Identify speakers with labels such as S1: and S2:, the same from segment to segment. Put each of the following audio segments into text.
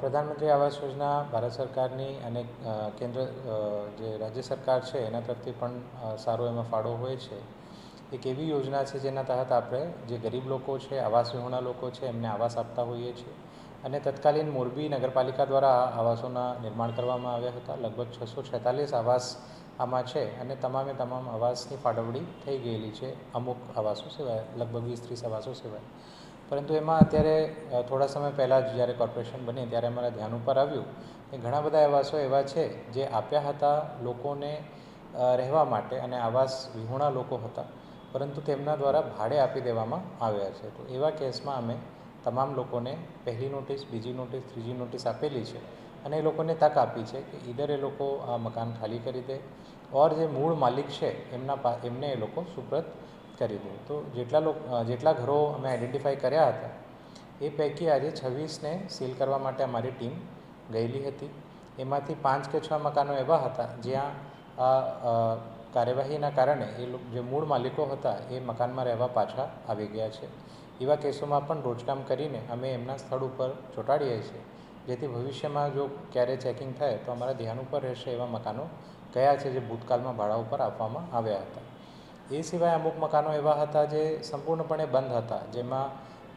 S1: પ્રધાનમંત્રી આવાસ યોજના ભારત સરકારની અને કેન્દ્ર જે રાજ્ય સરકાર છે એના તરફથી પણ સારો એમાં ફાળો હોય છે. એક એવી યોજના છે જેના તહત આપણે જે ગરીબ લોકો છે, આવાસ વિહોણા લોકો છે, એમને આવાસ આપતા હોઈએ છીએ. અને તત્કાલીન મોરબી નગરપાલિકા દ્વારા આ આવાસોના નિર્માણ કરવામાં આવ્યા હતા. લગભગ 646 આવાસ આમાં છે અને તમામે તમામ આવાસની ફાળવણી થઈ ગયેલી છે, અમુક આવાસો સિવાય, લગભગ 20-30 આવાસો સિવાય. પરંતુ એમાં અત્યારે થોડા સમય પહેલાં જ જ્યારે કોર્પોરેશન બની ત્યારે અમારા ધ્યાન ઉપર આવ્યું કે ઘણા બધા આવાસો એવા છે જે આપ્યા હતા લોકોને રહેવા માટે અને આવાસ વિહોણા લોકો હતા, પરંતુ તેમના દ્વારા ભાડે આપી દેવામાં આવ્યા છે. તો એવા કેસમાં અમે તમામ લોકોને પહેલી નોટિસ, બીજી નોટિસ, ત્રીજી નોટિસ આપેલી છે અને એ લોકોને તક આપી છે કે ઈધર એ લોકો આ મકાન ખાલી કરી દે ઓર જે મૂળ માલિક છે એમને એ લોકો સુપ્રત કરી દે. તો જેટલા ઘરો અમે આઈડેન્ટિફાઈ કર્યા હતા એ પૈકી આજે 26ને સીલ કરવા માટે અમારી ટીમ ગયેલી હતી. એમાંથી 5 કે 6 મકાનો એવા હતા જ્યાં આ કાર્યવાહીના કારણે જે મૂળ માલિકો હતા એ મકાનમાં રહેવા પાછા આવી ગયા છે. એવા કેસોમાં પણ રોજકામ કરીને અમે એમના સ્થળ ઉપર ચોંટાડીએ છીએ, જેથી ભવિષ્યમાં જો ક્યારે ચેકિંગ થાય તો અમારા ધ્યાન ઉપર રહેશે એવા મકાનો કયા છે જે ભૂતકાળમાં ભાડા ઉપર આપવામાં આવ્યા હતા. એ સિવાય અમુક મકાનો એવા હતા જે સંપૂર્ણપણે બંધ હતા, જેમાં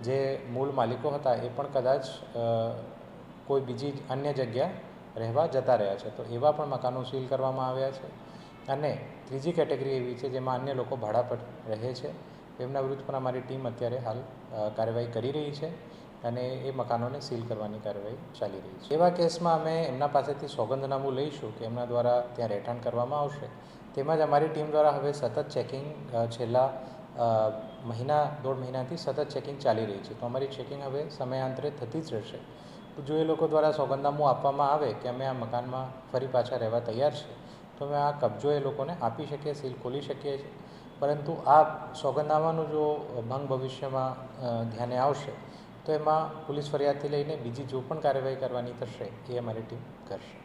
S1: જે મૂળ માલિકો હતા એ પણ કદાચ કોઈ બીજી અન્ય જગ્યા રહેવા જતા રહ્યા છે. તો એવા પણ મકાનો સીલ કરવામાં આવ્યા છે. અને ત્રીજી કેટેગરી એવી છે જેમાં અન્ય લોકો ભાડા પર રહે છે, એમના વિરુદ્ધ પણ અમારી ટીમ અત્યારે હાલ કાર્યવાહી કરી રહી છે અને એ મકાનોને સીલ કરવાની કાર્યવાહી ચાલી રહી છે. એવા કેસમાં અમે એમના પાસેથી સોગંદનામું લઈશું કે એમના દ્વારા ત્યાં રહેઠાણ કરવામાં આવશે. તેમજ અમારી ટીમ દ્વારા હવે સતત ચેકિંગ છેલ્લા દોઢ મહિનાથી સતત ચેકિંગ ચાલી રહી છે. તો અમારી ચેકિંગ હવે સમયાંતરે થતી જ રહેશે. તો જો એ લોકો દ્વારા સોગંદનામું આપવામાં આવે કે અમે આ મકાનમાં ફરી પાછા રહેવા તૈયાર છે, તો અમે આ કબજો એ લોકોને આપી શકીએ, સીલ ખોલી શકીએ છીએ. પરંતુ આ સોગંદનામાનું જો ભંગ ભવિષ્યમાં ધ્યાને આવશે તો એમાં પોલીસ ફરિયાદથી લઈને બીજી જો પણ કાર્યવાહી કરવાની થશે એ અમારી ટીમ કરશે.